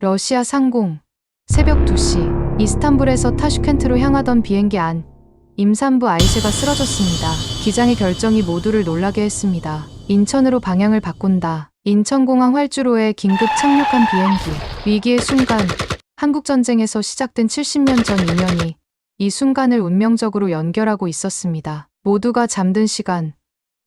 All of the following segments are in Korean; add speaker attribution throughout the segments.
Speaker 1: 러시아 상공. 새벽 2시. 이스탄불에서 타슈켄트로 향하던 비행기 안. 임산부 아이셰가 쓰러졌습니다. 기장의 결정이 모두를 놀라게 했습니다. 인천으로 방향을 바꾼다. 인천공항 활주로에 긴급 착륙한 비행기. 위기의 순간. 한국전쟁에서 시작된 70년 전 인연이 이 순간을 운명적으로 연결하고 있었습니다. 모두가 잠든 시간.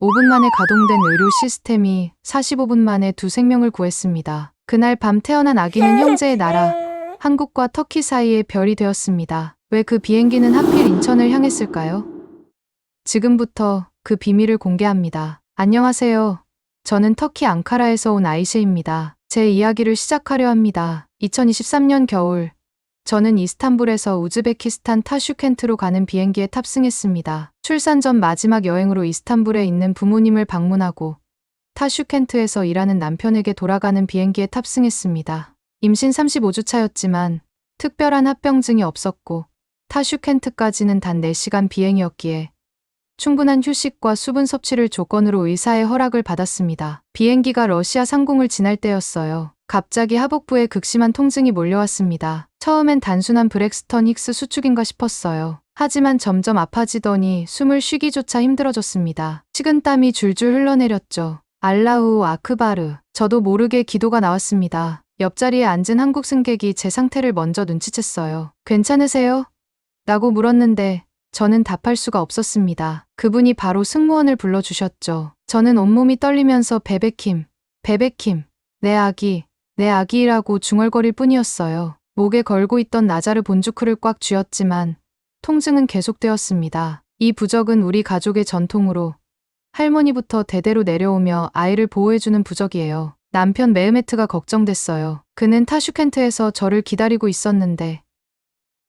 Speaker 1: 5분 만에 가동된 의료 시스템이 45분 만에 두 생명을 구했습니다. 그날 밤 태어난 아기는 형제의 나라, 한국과 터키 사이의 별이 되었습니다. 왜 그 비행기는 하필 인천을 향했을까요? 지금부터 그 비밀을 공개합니다. 안녕하세요. 저는 터키 앙카라에서 온 아이셰입니다. 제 이야기를 시작하려 합니다. 2023년 겨울, 저는 이스탄불에서 우즈베키스탄 타슈켄트로 가는 비행기에 탑승했습니다. 출산 전 마지막 여행으로 이스탄불에 있는 부모님을 방문하고 타슈켄트에서 일하는 남편에게 돌아가는 비행기에 탑승했습니다. 임신 35주 차였지만 특별한 합병증이 없었고 타슈켄트까지는 단 4시간 비행이었기에 충분한 휴식과 수분 섭취를 조건으로 의사의 허락을 받았습니다. 비행기가 러시아 상공을 지날 때였어요. 갑자기 하복부에 극심한 통증이 몰려왔습니다. 처음엔 단순한 브렉스턴 힉스 수축인가 싶었어요. 하지만 점점 아파지더니 숨을 쉬기조차 힘들어졌습니다. 식은땀이 줄줄 흘러내렸죠. 알라우 아크바르. 저도 모르게 기도가 나왔습니다. 옆자리에 앉은 한국 승객이 제 상태를 먼저 눈치챘어요. 괜찮으세요? 라고 물었는데 저는 답할 수가 없었습니다. 그분이 바로 승무원을 불러주셨죠. 저는 온몸이 떨리면서 베베킴, 내 아기라고 중얼거릴 뿐이었어요. 목에 걸고 있던 나자르 본주크를 꽉 쥐었지만 통증은 계속되었습니다. 이 부적은 우리 가족의 전통으로 할머니부터 대대로 내려오며 아이를 보호해주는 부적이에요. 남편 메흐메트가 걱정됐어요. 그는 타슈켄트에서 저를 기다리고 있었는데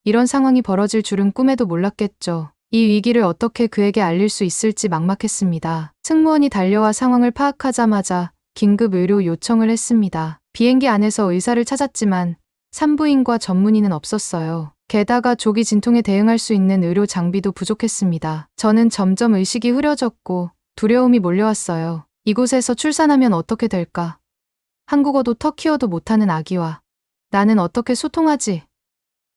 Speaker 1: 이런 상황이 벌어질 줄은 꿈에도 몰랐겠죠. 이 위기를 어떻게 그에게 알릴 수 있을지 막막했습니다. 승무원이 달려와 상황을 파악하자마자 긴급 의료 요청을 했습니다. 비행기 안에서 의사를 찾았지만 산부인과 전문의는 없었어요. 게다가 조기 진통에 대응할 수 있는 의료 장비도 부족했습니다. 저는 점점 의식이 흐려졌고 두려움이 몰려왔어요. 이곳에서 출산하면 어떻게 될까? 한국어도 터키어도 못하는 아기와 나는 어떻게 소통하지?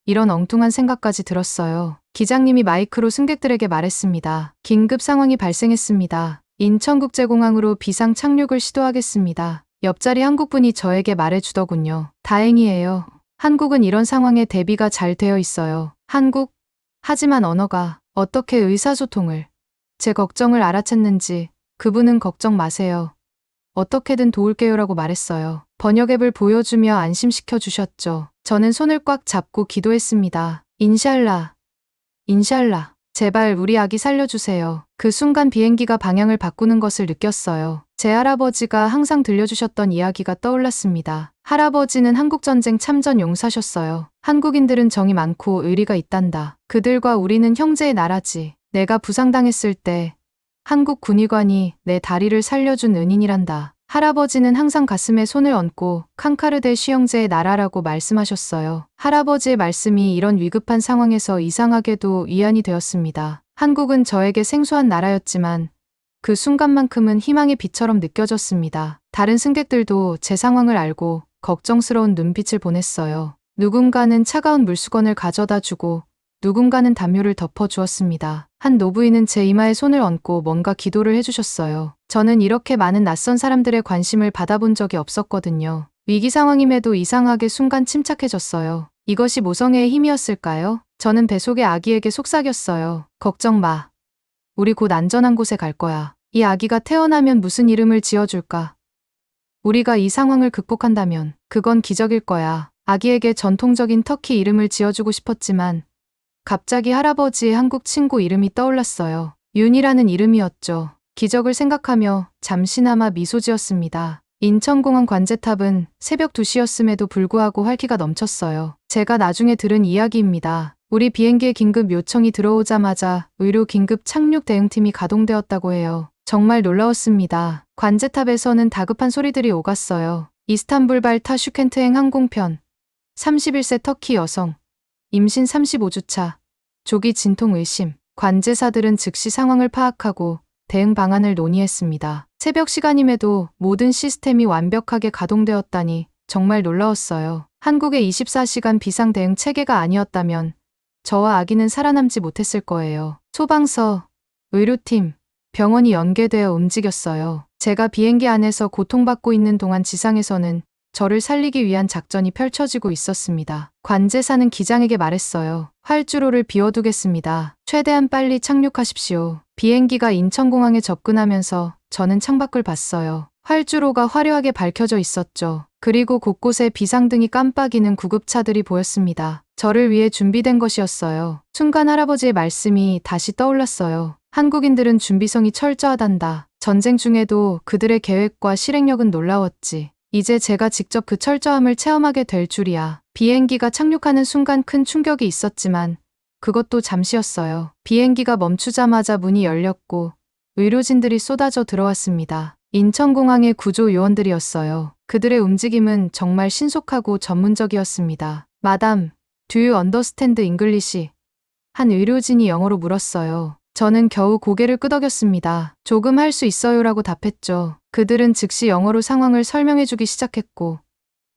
Speaker 1: 이런 엉뚱한 생각까지 들었어요. 기장님이 마이크로 승객들에게 말했습니다. 긴급 상황이 발생했습니다. 인천국제공항으로 비상 착륙을 시도하겠습니다. 옆자리 한국분이 저에게 말해주더군요. 다행이에요. 한국은 이런 상황에 대비가 잘 되어 있어요. 한국? 하지만 언어가 어떻게 의사소통을? 제 걱정을 알아챘는지 그분은 걱정 마세요. 어떻게든 도울게요라고 말했어요. 번역 앱을 보여주며 안심시켜 주셨죠. 저는 손을 꽉 잡고 기도했습니다. 인샬라. 제발 우리 아기 살려주세요. 그 순간 비행기가 방향을 바꾸는 것을 느꼈어요. 제 할아버지가 항상 들려주셨던 이야기가 떠올랐습니다. 할아버지는 한국전쟁 참전 용사셨어요. 한국인들은 정이 많고 의리가 있단다. 그들과 우리는 형제의 나라지. 내가 부상당했을 때 한국 군의관이 내 다리를 살려준 은인이란다. 할아버지는 항상 가슴에 손을 얹고 칸카르데 시형제의 나라라고 말씀하셨어요. 할아버지의 말씀이 이런 위급한 상황에서 이상하게도 위안이 되었습니다. 한국은 저에게 생소한 나라였지만 그 순간만큼은 희망의 빛처럼 느껴졌습니다. 다른 승객들도 제 상황을 알고 걱정스러운 눈빛을 보냈어요. 누군가는 차가운 물수건을 가져다 주고 누군가는 담요를 덮어주었습니다. 한 노부인은 제 이마에 손을 얹고 뭔가 기도를 해주셨어요. 저는 이렇게 많은 낯선 사람들의 관심을 받아본 적이 없었거든요. 위기 상황임에도 이상하게 순간 침착해졌어요. 이것이 모성애의 힘이었을까요? 저는 뱃속의 아기에게 속삭였어요. 걱정 마. 우리 곧 안전한 곳에 갈 거야. 이 아기가 태어나면 무슨 이름을 지어줄까? 우리가 이 상황을 극복한다면 그건 기적일 거야. 아기에게 전통적인 터키 이름을 지어주고 싶었지만 갑자기 할아버지의 한국 친구 이름이 떠올랐어요. 윤이라는 이름이었죠. 기적을 생각하며 잠시나마 미소 지었습니다. 인천공항 관제탑은 새벽 2시였음에도 불구하고 활기가 넘쳤어요. 제가 나중에 들은 이야기입니다. 우리 비행기에 긴급 요청이 들어오자마자 의료 긴급 착륙 대응팀이 가동되었다고 해요. 정말 놀라웠습니다. 관제탑에서는 다급한 소리들이 오갔어요. 이스탄불발 타슈켄트행 항공편. 31세 터키 여성. 임신 35주차. 조기 진통 의심. 관제사들은 즉시 상황을 파악하고 대응 방안을 논의했습니다. 새벽 시간임에도 모든 시스템이 완벽하게 가동되었다니 정말 놀라웠어요. 한국의 24시간 비상 대응 체계가 아니었다면 저와 아기는 살아남지 못했을 거예요. 소방서, 의료팀, 병원이 연계되어 움직였어요. 제가 비행기 안에서 고통받고 있는 동안 지상에서는 저를 살리기 위한 작전이 펼쳐지고 있었습니다. 관제사는 기장에게 말했어요. 활주로를 비워두겠습니다. 최대한 빨리 착륙하십시오. 비행기가 인천공항에 접근하면서 저는 창밖을 봤어요. 활주로가 화려하게 밝혀져 있었죠. 그리고 곳곳에 비상등이 깜빡이는 구급차들이 보였습니다. 저를 위해 준비된 것이었어요. 순간 할아버지의 말씀이 다시 떠올랐어요. 한국인들은 준비성이 철저하단다. 전쟁 중에도 그들의 계획과 실행력은 놀라웠지. 이제 제가 직접 그 철저함을 체험하게 될 줄이야. 비행기가 착륙하는 순간 큰 충격이 있었지만 그것도 잠시였어요. 비행기가 멈추자마자 문이 열렸고 의료진들이 쏟아져 들어왔습니다. 인천공항의 구조 요원들이었어요. 그들의 움직임은 정말 신속하고 전문적이었습니다. 마담, do you understand English? 한 의료진이 영어로 물었어요. 저는 겨우 고개를 끄덕였습니다. 조금 할 수 있어요라고 답했죠. 그들은 즉시 영어로 상황을 설명해주기 시작했고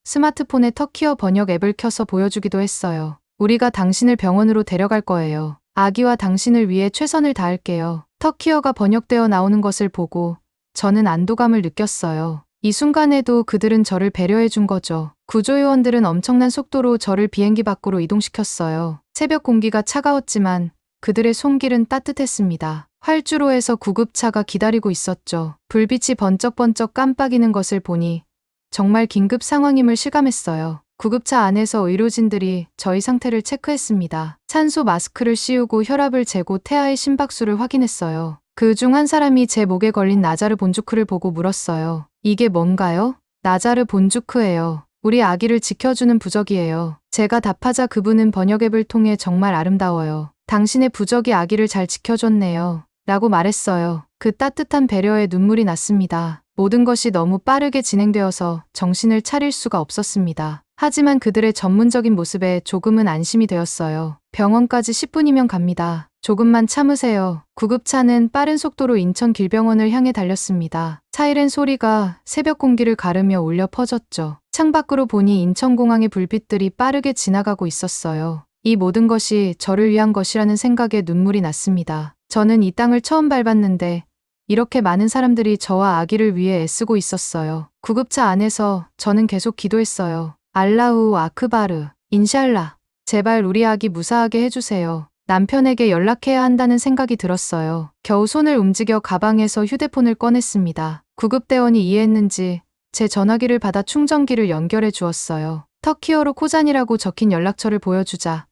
Speaker 1: 스마트폰에 터키어 번역 앱을 켜서 보여주기도 했어요. 우리가 당신을 병원으로 데려갈 거예요. 아기와 당신을 위해 최선을 다할게요. 터키어가 번역되어 나오는 것을 보고 저는 안도감을 느꼈어요. 이 순간에도 그들은 저를 배려해 준 거죠. 구조요원들은 엄청난 속도로 저를 비행기 밖으로 이동시켰어요. 새벽 공기가 차가웠지만 그들의 손길은 따뜻했습니다. 활주로에서 구급차가 기다리고 있었죠. 불빛이 번쩍번쩍 깜빡이는 것을 보니 정말 긴급 상황임을 실감했어요. 구급차 안에서 의료진들이 저희 상태를 체크했습니다. 산소 마스크를 씌우고 혈압을 재고 태아의 심박수를 확인했어요. 그 중 한 사람이 제 목에 걸린 나자르 본주크를 보고 물었어요. 이게 뭔가요? 나자르 본주크예요. 우리 아기를 지켜주는 부적이에요. 제가 답하자 그분은 번역 앱을 통해 정말 아름다워요. 당신의 부적이 아기를 잘 지켜줬네요. 라고 말했어요. 그 따뜻한 배려에 눈물이 났습니다. 모든 것이 너무 빠르게 진행되어서 정신을 차릴 수가 없었습니다. 하지만 그들의 전문적인 모습에 조금은 안심이 되었어요. 병원까지 10분이면 갑니다. 조금만 참으세요. 구급차는 빠른 속도로 인천길병원을 향해 달렸습니다. 사이렌 소리가 새벽 공기를 가르며 울려 퍼졌죠. 창밖으로 보니 인천공항의 불빛들이 빠르게 지나가고 있었어요. 이 모든 것이 저를 위한 것이라는 생각에 눈물이 났습니다. 저는 이 땅을 처음 밟았는데 이렇게 많은 사람들이 저와 아기를 위해 애쓰고 있었어요. 구급차 안에서 저는 계속 기도했어요. 알라우 아크바르, 인샬라. 제발 우리 아기 무사하게 해주세요. 남편에게 연락해야 한다는 생각이 들었어요. 겨우 손을 움직여 가방에서 휴대폰을 꺼냈습니다. 구급대원이 이해했는지 제 전화기를 받아 충전기를 연결해 주었어요. 터키어로 코잔이라고 적힌 연락처를 보여주자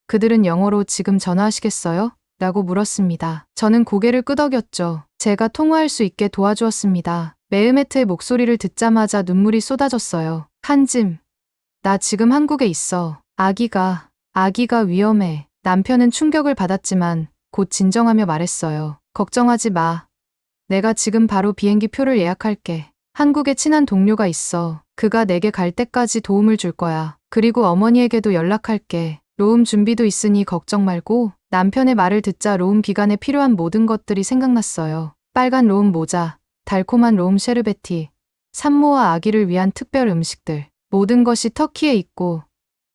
Speaker 1: 그들은 영어로 지금 전화하시겠어요? 라고 물었습니다. 저는 고개를 끄덕였죠. 제가 통화할 수 있게 도와주었습니다. 메흐메트의 목소리를 듣자마자 눈물이 쏟아졌어요. 칸짐, 나 지금 한국에 있어. 아기가 위험해. 남편은 충격을 받았지만 곧 진정하며 말했어요. 걱정하지 마. 내가 지금 바로 비행기 표를 예약할게. 한국에 친한 동료가 있어. 그가 내게 갈 때까지 도움을 줄 거야. 그리고 어머니에게도 연락할게. 로움 준비도 있으니 걱정 말고. 남편의 말을 듣자 로움 기간에 필요한 모든 것들이 생각났어요. 빨간 로움 모자, 달콤한 로움 쉐르베티, 산모와 아기를 위한 특별 음식들. 모든 것이 터키에 있고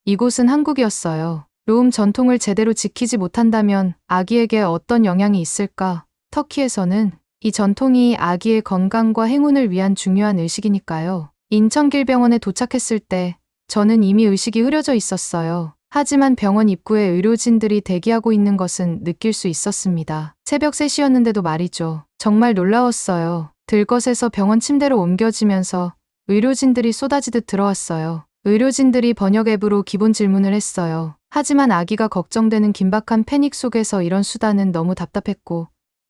Speaker 1: 이곳은 한국이었어요. 로움 전통을 제대로 지키지 못한다면 아기에게 어떤 영향이 있을까? 터키에서는 이 전통이 아기의 건강과 행운을 위한 중요한 의식이니까요. 인천길병원에 도착했을 때 저는 이미 의식이 흐려져 있었어요. 하지만 병원 입구에 의료진들이 대기하고 있는 것은 느낄 수 있었습니다. 새벽 3시였는데도 말이죠. 정말 놀라웠어요. 들것에서 병원 침대로 옮겨지면서 의료진들이 쏟아지듯 들어왔어요. 의료진들이 번역 앱으로 기본 질문을 했어요. 하지만 아기가 걱정되는 긴박한 패닉 속에서 이런 수단은 너무 답답했고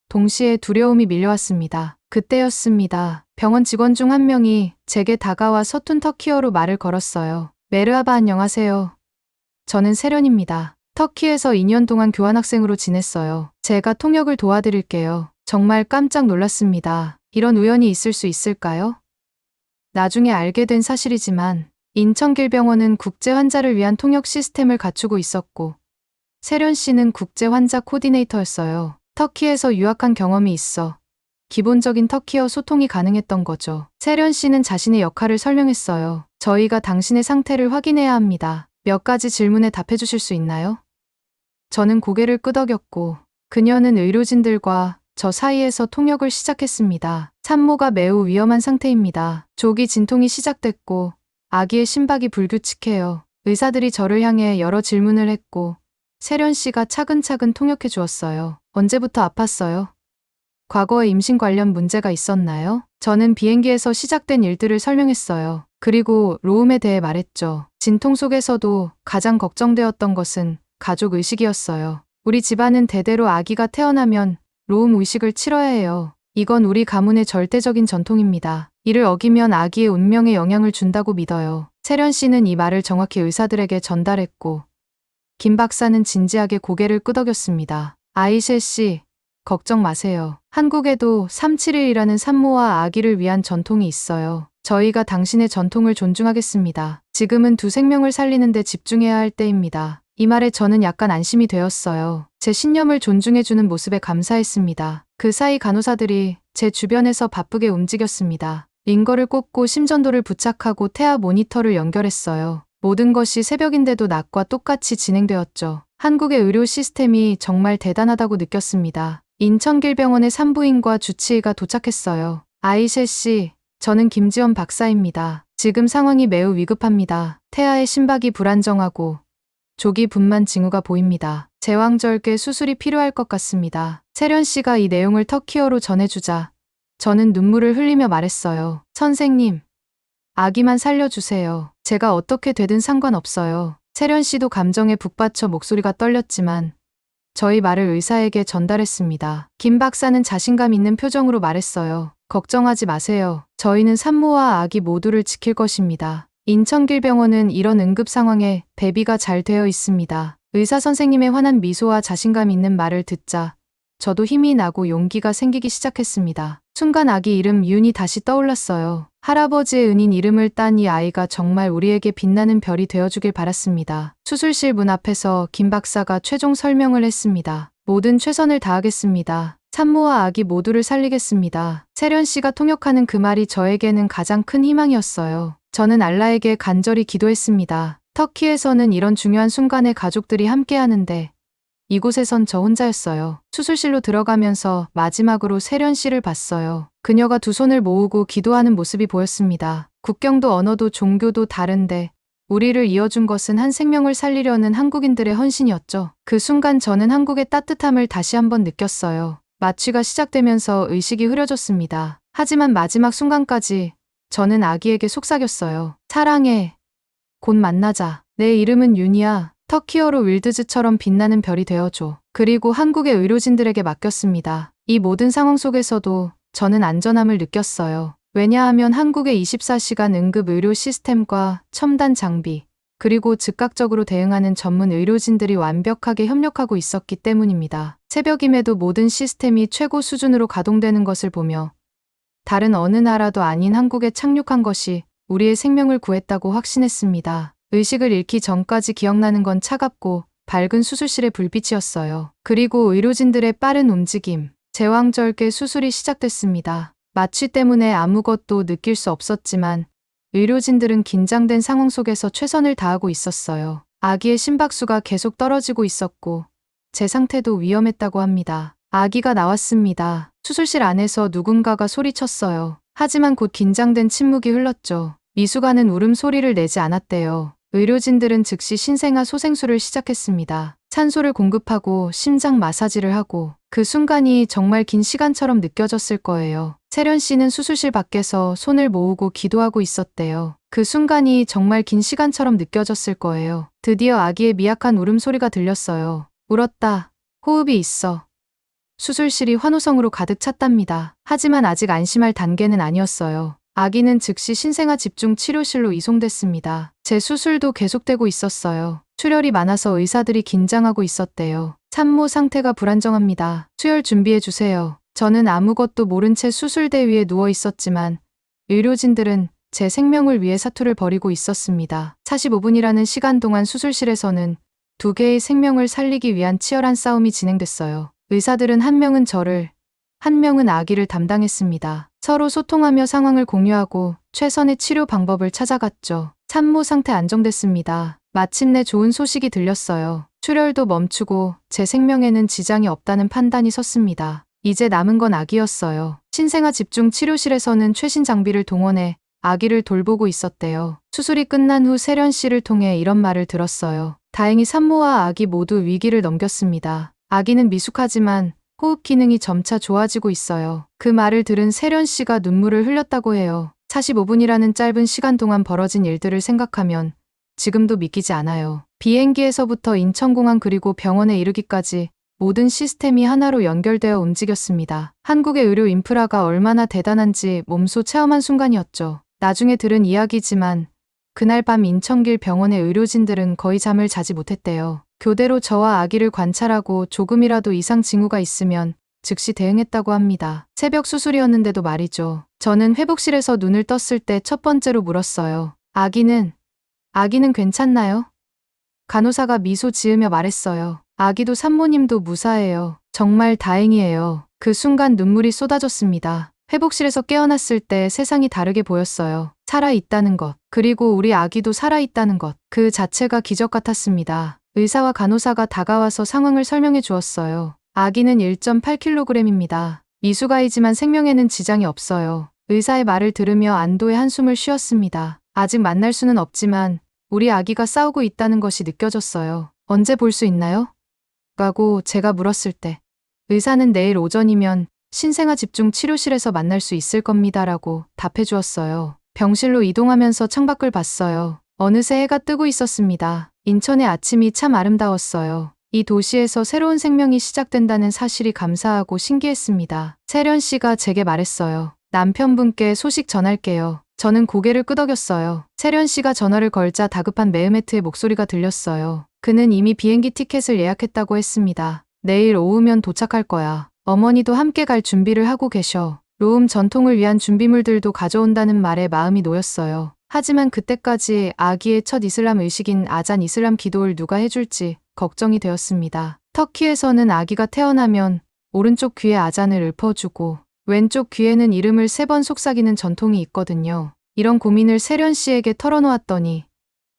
Speaker 1: 동시에 두려움이 밀려왔습니다. 그때였습니다. 병원 직원 중 한 명이 제게 다가와 서툰 터키어로 말을 걸었어요. 메르하바 안녕하세요. 저는 세련입니다. 터키에서 2년 동안 교환학생으로 지냈어요. 제가 통역을 도와드릴게요. 정말 깜짝 놀랐습니다. 이런 우연이 있을 수 있을까요? 나중에 알게 된 사실이지만 인천길병원은 국제 환자를 위한 통역 시스템을 갖추고 있었고 세련 씨는 국제 환자 코디네이터였어요. 터키에서 유학한 경험이 있어 기본적인 터키어 소통이 가능했던 거죠. 세련 씨는 자신의 역할을 설명했어요. 저희가 당신의 상태를 확인해야 합니다. 몇 가지 질문에 답해 주실 수 있나요? 저는 고개를 끄덕였고 그녀는 의료진들과 저 사이에서 통역을 시작했습니다. 산모가 매우 위험한 상태입니다. 조기 진통이 시작됐고 아기의 심박이 불규칙해요. 의사들이 저를 향해 여러 질문을 했고 세련 씨가 차근차근 통역해 주었어요. 언제부터 아팠어요? 과거에 임신 관련 문제가 있었나요? 저는 비행기에서 시작된 일들을 설명했어요. 그리고 로움에 대해 말했죠. 진통 속에서도 가장 걱정되었던 것은 가족 의식이었어요. 우리 집안은 대대로 아기가 태어나면 로움 의식을 치러야 해요. 이건 우리 가문의 절대적인 전통입니다. 이를 어기면 아기의 운명에 영향을 준다고 믿어요. 세련 씨는 이 말을 정확히 의사들에게 전달했고 김 박사는 진지하게 고개를 끄덕였습니다. 아이셰 씨, 걱정 마세요. 한국에도 371이라는 산모와 아기를 위한 전통이 있어요. 저희가 당신의 전통을 존중하겠습니다. 지금은 두 생명을 살리는 데 집중해야 할 때입니다. 이 말에 저는 약간 안심이 되었어요. 제 신념을 존중해주는 모습에 감사했습니다. 그 사이 간호사들이 제 주변에서 바쁘게 움직였습니다. 링거를 꽂고 심전도를 부착하고 태아 모니터를 연결했어요. 모든 것이 새벽인데도 낮과 똑같이 진행되었죠. 한국의 의료 시스템이 정말 대단하다고 느꼈습니다. 인천길병원의 산부인과 주치의가 도착했어요. 아이셰 씨, 저는 김지원 박사입니다. 지금 상황이 매우 위급합니다. 태아의 심박이 불안정하고 조기 분만 징후가 보입니다. 제왕절개 수술이 필요할 것 같습니다. 세련 씨가 이 내용을 터키어로 전해주자 저는 눈물을 흘리며 말했어요. 선생님, 아기만 살려주세요. 제가 어떻게 되든 상관없어요. 세련 씨도 감정에 북받쳐 목소리가 떨렸지만 저희 말을 의사에게 전달했습니다. 김 박사는 자신감 있는 표정으로 말했어요. 걱정하지 마세요. 저희는 산모와 아기 모두를 지킬 것입니다. 인천길병원은 이런 응급 상황에 대비가 잘 되어 있습니다. 의사 선생님의 환한 미소와 자신감 있는 말을 듣자 저도 힘이 나고 용기가 생기기 시작했습니다. 순간 아기 이름 윤이 다시 떠올랐어요. 할아버지의 은인 이름을 딴 이 아이가 정말 우리에게 빛나는 별이 되어주길 바랐습니다. 수술실 문 앞에서 김 박사가 최종 설명을 했습니다. 모든 최선을 다하겠습니다. 산모와 아기 모두를 살리겠습니다. 세련 씨가 통역하는 그 말이 저에게는 가장 큰 희망이었어요. 저는 알라에게 간절히 기도했습니다. 터키에서는 이런 중요한 순간에 가족들이 함께하는데 이곳에선 저 혼자였어요. 수술실로 들어가면서 마지막으로 세련 씨를 봤어요. 그녀가 두 손을 모으고 기도하는 모습이 보였습니다. 국경도 언어도 종교도 다른데 우리를 이어준 것은 한 생명을 살리려는 한국인들의 헌신이었죠. 그 순간 저는 한국의 따뜻함을 다시 한번 느꼈어요. 마취가 시작되면서 의식이 흐려졌습니다. 하지만 마지막 순간까지 저는 아기에게 속삭였어요. 사랑해. 곧 만나자. 내 이름은 윤이야. 터키어로 윌드즈처럼 빛나는 별이 되어줘. 그리고 한국의 의료진들에게 맡겼습니다. 이 모든 상황 속에서도 저는 안전함을 느꼈어요. 왜냐하면 한국의 24시간 응급 의료 시스템과 첨단 장비, 그리고 즉각적으로 대응하는 전문 의료진들이 완벽하게 협력하고 있었기 때문입니다. 새벽임에도 모든 시스템이 최고 수준으로 가동되는 것을 보며 다른 어느 나라도 아닌 한국에 착륙한 것이 우리의 생명을 구했다고 확신했습니다. 의식을 잃기 전까지 기억나는 건 차갑고 밝은 수술실의 불빛이었어요. 그리고 의료진들의 빠른 움직임, 제왕절개 수술이 시작됐습니다. 마취 때문에 아무것도 느낄 수 없었지만 의료진들은 긴장된 상황 속에서 최선을 다하고 있었어요. 아기의 심박수가 계속 떨어지고 있었고 제 상태도 위험했다고 합니다. 아기가 나왔습니다. 수술실 안에서 누군가가 소리쳤어요. 하지만 곧 긴장된 침묵이 흘렀죠. 미숙아는 울음소리를 내지 않았대요. 의료진들은 즉시 신생아 소생술을 시작했습니다. 산소를 공급하고 심장 마사지를 하고 그 순간이 정말 긴 시간처럼 느껴졌을 거예요. 세련 씨는 수술실 밖에서 손을 모으고 기도하고 있었대요. 그 순간이 정말 긴 시간처럼 느껴졌을 거예요. 드디어 아기의 미약한 울음소리가 들렸어요. 울었다. 호흡이 있어. 수술실이 환호성으로 가득 찼답니다. 하지만 아직 안심할 단계는 아니었어요. 아기는 즉시 신생아 집중 치료실로 이송됐습니다. 제 수술도 계속되고 있었어요. 출혈이 많아서 의사들이 긴장하고 있었대요. 산모 상태가 불안정합니다. 수혈 준비해주세요. 저는 아무것도 모른 채 수술대 위에 누워 있었지만 의료진들은 제 생명을 위해 사투를 벌이고 있었습니다. 45분이라는 시간 동안 수술실에서는 두 개의 생명을 살리기 위한 치열한 싸움이 진행됐어요. 의사들은 한 명은 저를, 한 명은 아기를 담당했습니다. 서로 소통하며 상황을 공유하고 최선의 치료 방법을 찾아갔죠. 산모 상태 안정됐습니다. 마침내 좋은 소식이 들렸어요. 출혈도 멈추고 제 생명에는 지장이 없다는 판단이 섰습니다. 이제 남은 건 아기였어요. 신생아 집중 치료실에서는 최신 장비를 동원해 아기를 돌보고 있었대요. 수술이 끝난 후 세련 씨를 통해 이런 말을 들었어요. 다행히 산모와 아기 모두 위기를 넘겼습니다. 아기는 미숙하지만 호흡 기능이 점차 좋아지고 있어요. 그 말을 들은 세련 씨가 눈물을 흘렸다고 해요. 45분이라는 짧은 시간 동안 벌어진 일들을 생각하면 지금도 믿기지 않아요. 비행기에서부터 인천공항 그리고 병원에 이르기까지 모든 시스템이 하나로 연결되어 움직였습니다. 한국의 의료 인프라가 얼마나 대단한지 몸소 체험한 순간이었죠. 나중에 들은 이야기지만 그날 밤 인천길 병원의 의료진들은 거의 잠을 자지 못했대요. 교대로 저와 아기를 관찰하고 조금이라도 이상 징후가 있으면 즉시 대응했다고 합니다. 새벽 수술이었는데도 말이죠. 저는 회복실에서 눈을 떴을 때 첫 번째로 물었어요. 아기는 괜찮나요? 간호사가 미소 지으며 말했어요. 아기도 산모님도 무사해요. 정말 다행이에요. 그 순간 눈물이 쏟아졌습니다. 회복실에서 깨어났을 때 세상이 다르게 보였어요. 살아있다는 것, 그리고 우리 아기도 살아있다는 것, 그 자체가 기적 같았습니다. 의사와 간호사가 다가와서 상황을 설명해 주었어요. 아기는 1.8kg입니다. 미숙아이지만 생명에는 지장이 없어요. 의사의 말을 들으며 안도의 한숨을 쉬었습니다. 아직 만날 수는 없지만 우리 아기가 싸우고 있다는 것이 느껴졌어요. 언제 볼 수 있나요? 라고 제가 물었을 때 의사는 내일 오전이면 신생아 집중 치료실에서 만날 수 있을 겁니다라고 답해 주었어요. 병실로 이동하면서 창밖을 봤어요. 어느새 해가 뜨고 있었습니다. 인천의 아침이 참 아름다웠어요. 이 도시에서 새로운 생명이 시작된다는 사실이 감사하고 신기했습니다. 세련 씨가 제게 말했어요. 남편분께 소식 전할게요. 저는 고개를 끄덕였어요. 세련 씨가 전화를 걸자 다급한 메으메트의 목소리가 들렸어요. 그는 이미 비행기 티켓을 예약했다고 했습니다. 내일 오후면 도착할 거야. 어머니도 함께 갈 준비를 하고 계셔. 로움 전통을 위한 준비물들도 가져온다는 말에 마음이 놓였어요. 하지만 그때까지 아기의 첫 이슬람 의식인 아잔 이슬람 기도를 누가 해줄지 걱정이 되었습니다. 터키에서는 아기가 태어나면 오른쪽 귀에 아잔을 읊어주고 왼쪽 귀에는 이름을 3번 속삭이는 전통이 있거든요. 이런 고민을 세련 씨에게 털어놓았더니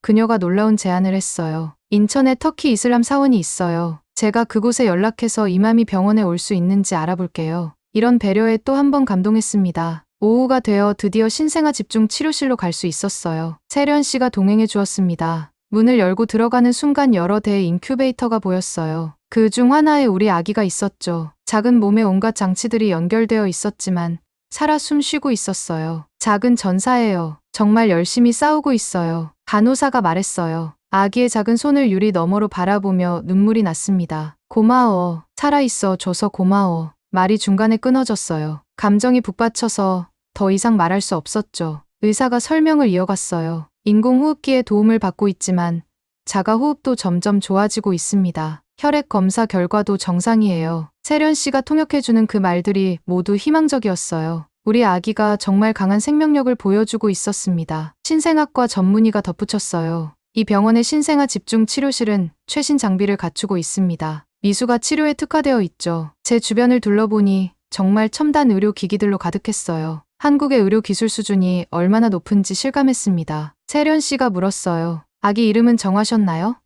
Speaker 1: 그녀가 놀라운 제안을 했어요. 인천에 터키 이슬람 사원이 있어요. 제가 그곳에 연락해서 이맘이 병원에 올 수 있는지 알아볼게요. 이런 배려에 또 한 번 감동했습니다. 오후가 되어 드디어 신생아 집중 치료실로 갈 수 있었어요. 세련 씨가 동행해 주었습니다. 문을 열고 들어가는 순간 여러 대의 인큐베이터가 보였어요. 그 중 하나에 우리 아기가 있었죠. 작은 몸에 온갖 장치들이 연결되어 있었지만 살아 숨쉬고 있었어요. 작은 전사예요. 정말 열심히 싸우고 있어요. 간호사가 말했어요. 아기의 작은 손을 유리 너머로 바라보며 눈물이 났습니다. 고마워. 살아있어 줘서 고마워. 말이 중간에 끊어졌어요. 감정이 북받쳐서 더 이상 말할 수 없었죠. 의사가 설명을 이어갔어요. 인공호흡기의 도움을 받고 있지만 자가 호흡도 점점 좋아지고 있습니다. 혈액 검사 결과도 정상이에요. 세련 씨가 통역해주는 그 말들이 모두 희망적이었어요. 우리 아기가 정말 강한 생명력을 보여주고 있었습니다. 신생아과 전문의가 덧붙였어요. 이 병원의 신생아 집중 치료실은 최신 장비를 갖추고 있습니다. 미수가 치료에 특화되어 있죠. 제 주변을 둘러보니 정말 첨단 의료 기기들로 가득했어요. 한국의 의료 기술 수준이 얼마나 높은지 실감했습니다. 세련 씨가 물었어요. 아기 이름은 정하셨나요?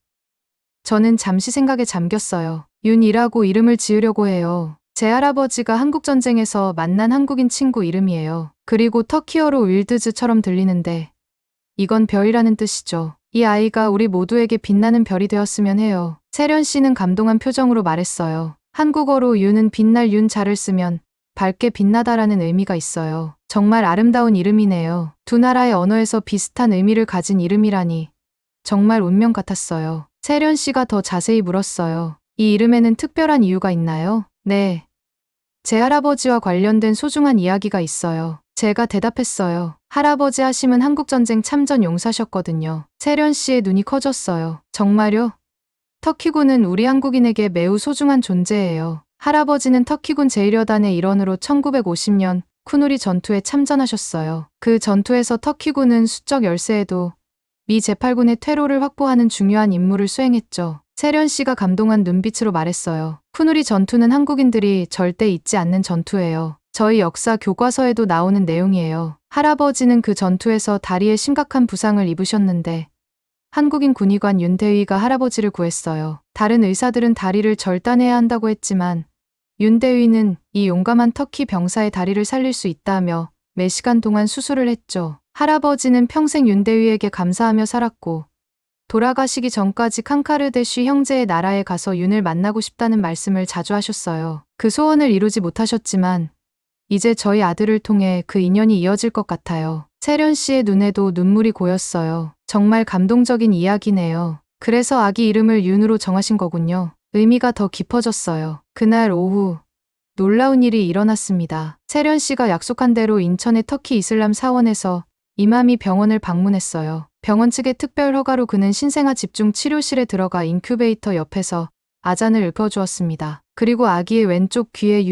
Speaker 1: 저는 잠시 생각에 잠겼어요. 윤이라고 이름을 지으려고 해요. 제 할아버지가 한국전쟁에서 만난 한국인 친구 이름이에요. 그리고 터키어로 윌드즈처럼 들리는데 이건 별이라는 뜻이죠. 이 아이가 우리 모두에게 빛나는 별이 되었으면 해요. 세련 씨는 감동한 표정으로 말했어요. 한국어로 윤은 빛날 윤자를 쓰면 밝게 빛나다라는 의미가 있어요. 정말 아름다운 이름이네요. 두 나라의 언어에서 비슷한 의미를 가진 이름이라니 정말 운명 같았어요. 세련 씨가 더 자세히 물었어요. 이 이름에는 특별한 이유가 있나요? 네. 제 할아버지와 관련된 소중한 이야기가 있어요. 제가 대답했어요. 할아버지 하심은 한국전쟁 참전 용사셨거든요. 세련 씨의 눈이 커졌어요. 정말요? 터키군은 우리 한국인에게 매우 소중한 존재예요. 할아버지는 터키군 제1여단의 일원으로 1950년 쿠누리 전투에 참전하셨어요. 그 전투에서 터키군은 수적 열세에도 미 제8군의 퇴로를 확보하는 중요한 임무를 수행했죠. 세련 씨가 감동한 눈빛으로 말했어요. 푸누리 전투는 한국인들이 절대 잊지 않는 전투예요. 저희 역사 교과서에도 나오는 내용이에요. 할아버지는 그 전투에서 다리에 심각한 부상을 입으셨는데 한국인 군의관 윤대위가 할아버지를 구했어요. 다른 의사들은 다리를 절단해야 한다고 했지만 윤대위는 이 용감한 터키 병사의 다리를 살릴 수 있다며 몇 시간 동안 수술을 했죠. 할아버지는 평생 윤대위에게 감사하며 살았고 돌아가시기 전까지 칸카르데쉬 형제의 나라에 가서 윤을 만나고 싶다는 말씀을 자주 하셨어요. 그 소원을 이루지 못하셨지만 이제 저희 아들을 통해 그 인연이 이어질 것 같아요. 세련 씨의 눈에도 눈물이 고였어요. 정말 감동적인 이야기네요. 그래서 아기 이름을 윤으로 정하신 거군요. 의미가 더 깊어졌어요. 그날 오후 놀라운 일이 일어났습니다. 세련 씨가 약속한 대로 인천의 터키 이슬람 사원에서 이맘이 병원을 방문했어요. 병원 측의 특별 허가로 그는 신생아 집중 치료실에 들어가 인큐베이터 옆에서 아잔을 읊어주었습니다. 그리고 아기의 왼쪽 귀에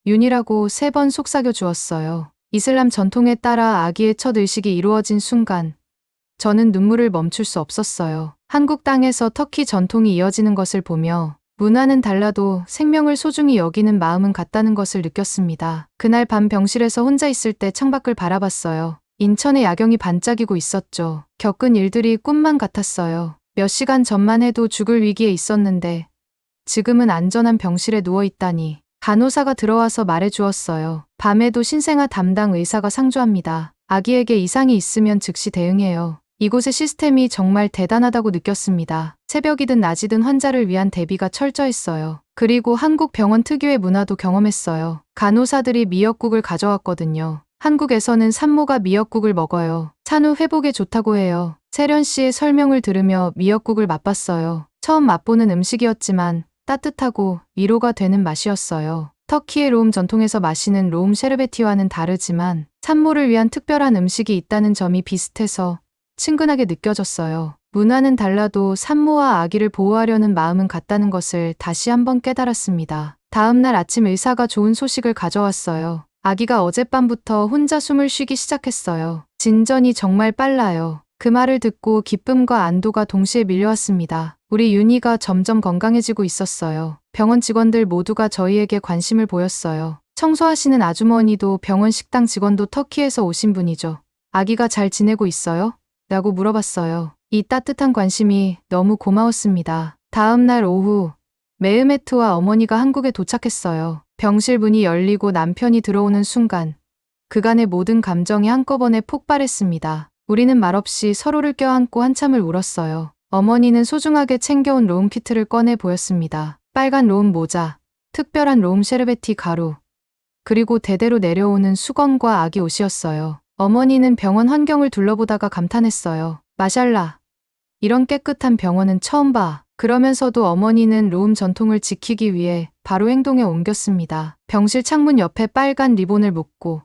Speaker 1: 윤이라고 3번 속삭여 주었어요. 이슬람 전통에 따라 아기의 첫 의식이 이루어진 순간 저는 눈물을 멈출 수 없었어요. 한국 땅에서 터키 전통이 이어지는 것을 보며 문화는 달라도 생명을 소중히 여기는 마음은 같다는 것을 느꼈습니다. 그날 밤 병실에서 혼자 있을 때 창밖을 바라봤어요. 인천의 야경이 반짝이고 있었죠. 겪은 일들이 꿈만 같았어요. 몇 시간 전만 해도 죽을 위기에 있었는데 지금은 안전한 병실에 누워있다니. 간호사가 들어와서 말해주었어요. 밤에도 신생아 담당 의사가 상주합니다. 아기에게 이상이 있으면 즉시 대응해요. 이곳의 시스템이 정말 대단하다고 느꼈습니다. 새벽이든 낮이든 환자를 위한 대비가 철저했어요. 그리고 한국 병원 특유의 문화도 경험했어요. 간호사들이 미역국을 가져왔거든요. 한국에서는 산모가 미역국을 먹어요. 산후 회복에 좋다고 해요. 세련 씨의 설명을 들으며 미역국을 맛봤어요. 처음 맛보는 음식이었지만 따뜻하고 위로가 되는 맛이었어요. 터키의 로움 전통에서 마시는 로움 셰르베티와는 다르지만 산모를 위한 특별한 음식이 있다는 점이 비슷해서 친근하게 느껴졌어요. 문화는 달라도 산모와 아기를 보호하려는 마음은 같다는 것을 다시 한번 깨달았습니다. 다음 날 아침 의사가 좋은 소식을 가져왔어요. 아기가 어젯밤부터 혼자 숨을 쉬기 시작했어요. 진전이 정말 빨라요. 그 말을 듣고 기쁨과 안도가 동시에 밀려왔습니다. 우리 윤희가 점점 건강해지고 있었어요. 병원 직원들 모두가 저희에게 관심을 보였어요. 청소하시는 아주머니도 병원 식당 직원도 터키에서 오신 분이죠. 아기가 잘 지내고 있어요? 라고 물어봤어요. 이 따뜻한 관심이 너무 고마웠습니다. 다음 날 오후 메흐메트와 어머니가 한국에 도착했어요. 병실 문이 열리고 남편이 들어오는 순간 그간의 모든 감정이 한꺼번에 폭발했습니다. 우리는 말없이 서로를 껴안고 한참을 울었어요. 어머니는 소중하게 챙겨온 로움 키트를 꺼내 보였습니다. 빨간 로움 모자, 특별한 로움 셰르베티 가루, 그리고 대대로 내려오는 수건과 아기 옷이었어요. 어머니는 병원 환경을 둘러보다가 감탄했어요. 마샬라, 이런 깨끗한 병원은 처음 봐. 그러면서도 어머니는 로움 전통을 지키기 위해 바로 행동에 옮겼습니다. 병실 창문 옆에 빨간 리본을 묶고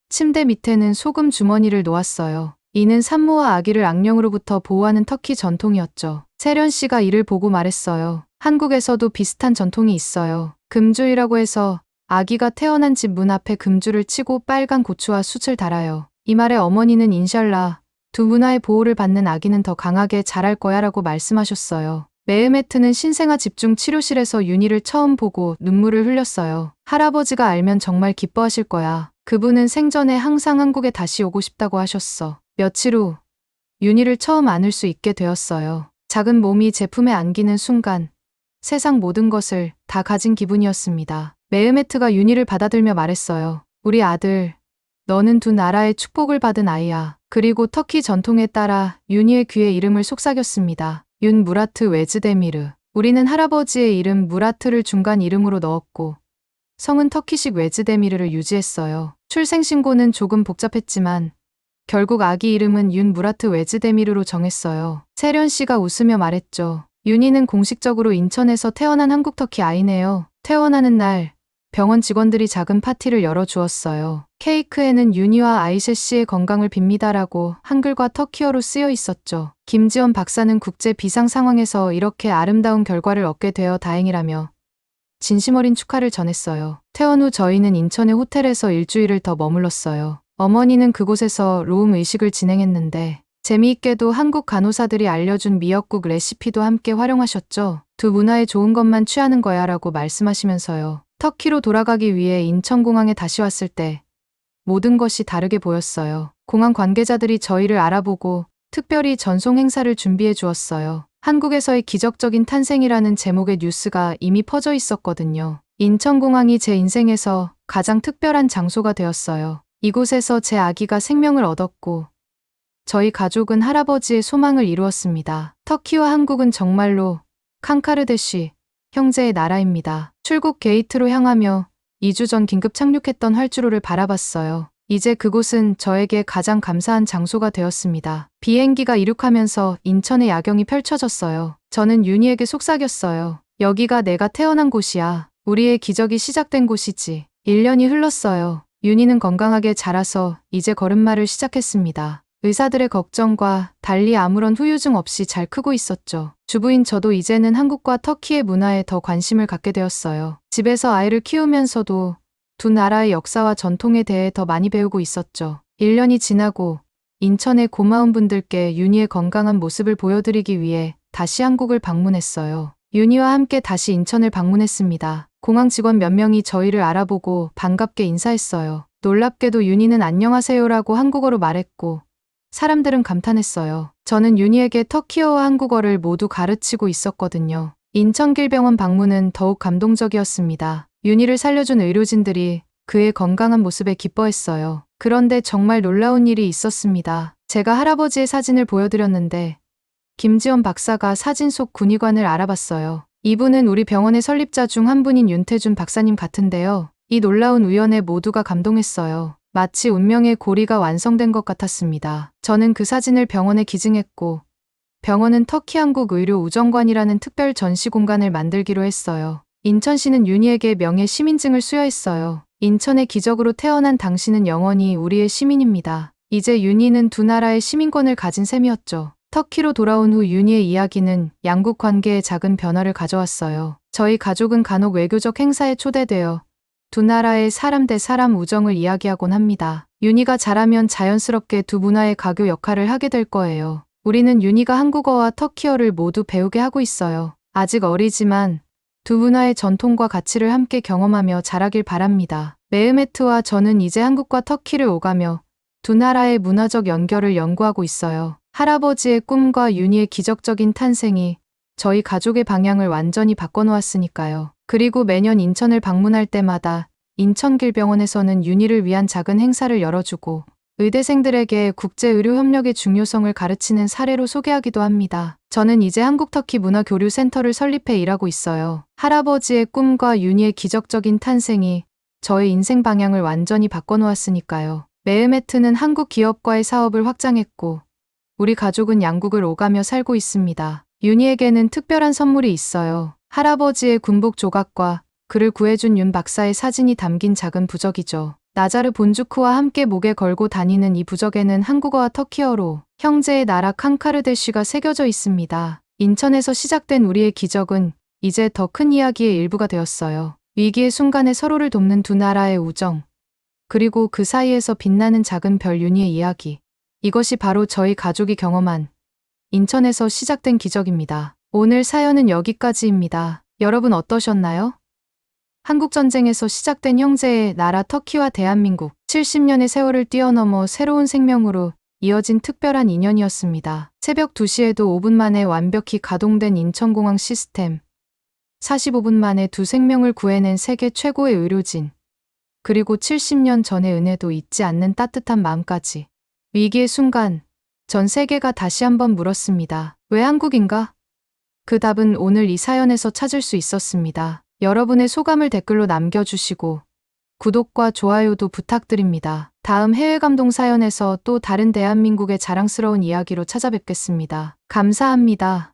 Speaker 1: 침대 밑에는 소금 주머니를 놓았어요. 이는 산모와 아기를 악령으로부터 보호하는 터키 전통이었죠. 세련 씨가 이를 보고 말했어요. 한국에서도 비슷한 전통이 있어요. 금주이라고 해서 아기가 태어난 집 문 앞에 금주를 치고 빨간 고추와 숯을 달아요. 이 말에 어머니는 인샬라, 두 문화의 보호를 받는 아기는 더 강하게 자랄 거야 라고 말씀하셨어요. 메흐메트는 신생아 집중 치료실에서 윤희를 처음 보고 눈물을 흘렸어요. 할아버지가 알면 정말 기뻐하실 거야. 그분은 생전에 항상 한국에 다시 오고 싶다고 하셨어. 며칠 후 윤희를 처음 안을 수 있게 되었어요. 작은 몸이 제품에 안기는 순간 세상 모든 것을 다 가진 기분이었습니다. 메흐메트가 윤희를 받아들며 말했어요. 우리 아들, 너는 두 나라의 축복을 받은 아이야. 그리고 터키 전통에 따라 윤희의 귀에 이름을 속삭였습니다. 윤 무라트 웨즈데미르. 우리는 할아버지의 이름 무라트를 중간 이름으로 넣었고 성은 터키식 웨즈데미르를 유지했어요. 출생신고는 조금 복잡했지만 결국 아기 이름은 윤 무라트 웨즈데미르로 정했어요. 세련 씨가 웃으며 말했죠. 윤희는 공식적으로 인천에서 태어난 한국 터키 아이네요. 퇴원하는 날 병원 직원들이 작은 파티를 열어주었어요. 케이크에는 윤희와 아이셰 씨의 건강을 빕니다라고 한글과 터키어로 쓰여 있었죠. 김지원 박사는 국제 비상 상황에서 이렇게 아름다운 결과를 얻게 되어 다행이라며 진심 어린 축하를 전했어요. 퇴원 후 저희는 인천의 호텔에서 일주일을 더 머물렀어요. 어머니는 그곳에서 로움 의식을 진행했는데 재미있게도 한국 간호사들이 알려준 미역국 레시피도 함께 활용하셨죠. 두 문화에 좋은 것만 취하는 거야 라고 말씀하시면서요. 터키로 돌아가기 위해 인천공항에 다시 왔을 때 모든 것이 다르게 보였어요. 공항 관계자들이 저희를 알아보고 특별히 전송 행사를 준비해 주었어요. 한국에서의 기적적인 탄생이라는 제목의 뉴스가 이미 퍼져 있었거든요. 인천공항이 제 인생에서 가장 특별한 장소가 되었어요. 이곳에서 제 아기가 생명을 얻었고 저희 가족은 할아버지의 소망을 이루었습니다. 터키와 한국은 정말로 칸카르데시 형제의 나라입니다. 출국 게이트로 향하며 2주 전 긴급 착륙했던 활주로를 바라봤어요. 이제 그곳은 저에게 가장 감사한 장소가 되었습니다. 비행기가 이륙하면서 인천의 야경이 펼쳐졌어요. 저는 윤희에게 속삭였어요. 여기가 내가 태어난 곳이야. 우리의 기적이 시작된 곳이지. 1년이 흘렀어요. 윤희는 건강하게 자라서 이제 걸음마를 시작했습니다. 의사들의 걱정과 달리 아무런 후유증 없이 잘 크고 있었죠. 주부인 저도 이제는 한국과 터키의 문화에 더 관심을 갖게 되었어요. 집에서 아이를 키우면서도 두 나라의 역사와 전통에 대해 더 많이 배우고 있었죠. 1년이 지나고 인천의 고마운 분들께 윤희의 건강한 모습을 보여드리기 위해 다시 한국을 방문했어요. 윤희와 함께 다시 인천을 방문했습니다. 공항 직원 몇 명이 저희를 알아보고 반갑게 인사했어요. 놀랍게도 윤희는 안녕하세요라고 한국어로 말했고 사람들은 감탄했어요. 저는 윤희에게 터키어와 한국어를 모두 가르치고 있었거든요. 인천길병원 방문은 더욱 감동적이었습니다. 윤희를 살려준 의료진들이 그의 건강한 모습에 기뻐했어요. 그런데 정말 놀라운 일이 있었습니다. 제가 할아버지의 사진을 보여드렸는데 김지원 박사가 사진 속 군의관을 알아봤어요. 이분은 우리 병원의 설립자 중 한 분인 윤태준 박사님 같은데요. 이 놀라운 우연에 모두가 감동했어요. 마치 운명의 고리가 완성된 것 같았습니다. 저는 그 사진을 병원에 기증했고 병원은 터키 한국 의료 우정관이라는 특별 전시 공간을 만들기로 했어요. 인천시는 윤희에게 명예 시민증을 수여했어요. 인천의 기적으로 태어난 당신은 영원히 우리의 시민입니다. 이제 윤희는 두 나라의 시민권을 가진 셈이었죠. 터키로 돌아온 후 윤희의 이야기는 양국 관계에 작은 변화를 가져왔어요. 저희 가족은 간혹 외교적 행사에 초대되어 두 나라의 사람 대 사람 우정을 이야기하곤 합니다. 윤희가 자라면 자연스럽게 두 문화의 가교 역할을 하게 될 거예요. 우리는 윤희가 한국어와 터키어를 모두 배우게 하고 있어요. 아직 어리지만 두 문화의 전통과 가치를 함께 경험하며 자라길 바랍니다. 메흐메트와 저는 이제 한국과 터키를 오가며 두 나라의 문화적 연결을 연구하고 있어요. 할아버지의 꿈과 윤희의 기적적인 탄생이 저희 가족의 방향을 완전히 바꿔놓았으니까요. 그리고 매년 인천을 방문할 때마다 인천길병원에서는 윤희를 위한 작은 행사를 열어주고 의대생들에게 국제의료협력의 중요성을 가르치는 사례로 소개하기도 합니다. 저는 이제 한국-터키 문화교류센터를 설립해 일하고 있어요. 할아버지의 꿈과 윤희의 기적적인 탄생이 저의 인생 방향을 완전히 바꿔놓았으니까요. 메흐메트는 한국 기업과의 사업을 확장했고 우리 가족은 양국을 오가며 살고 있습니다. 윤희에게는 특별한 선물이 있어요. 할아버지의 군복 조각과 그를 구해준 윤 박사의 사진이 담긴 작은 부적이죠. 나자르 본주크와 함께 목에 걸고 다니는 이 부적에는 한국어와 터키어로 형제의 나라 칸카르데시가 새겨져 있습니다. 인천에서 시작된 우리의 기적은 이제 더 큰 이야기의 일부가 되었어요. 위기의 순간에 서로를 돕는 두 나라의 우정, 그리고 그 사이에서 빛나는 작은 별 윤희의 이야기. 이것이 바로 저희 가족이 경험한 인천에서 시작된 기적입니다. 오늘 사연은 여기까지입니다. 여러분 어떠셨나요? 한국전쟁에서 시작된 형제의 나라 터키와 대한민국 70년의 세월을 뛰어넘어 새로운 생명으로 이어진 특별한 인연이었습니다. 새벽 2시에도 5분 만에 완벽히 가동된 인천공항 시스템, 45분 만에 두 생명을 구해낸 세계 최고의 의료진, 그리고 70년 전의 은혜도 잊지 않는 따뜻한 마음까지. 위기의 순간, 전 세계가 다시 한번 물었습니다. 왜 한국인가? 그 답은 오늘 이 사연에서 찾을 수 있었습니다. 여러분의 소감을 댓글로 남겨주시고 구독과 좋아요도 부탁드립니다. 다음 해외 감동 사연에서 또 다른 대한민국의 자랑스러운 이야기로 찾아뵙겠습니다. 감사합니다.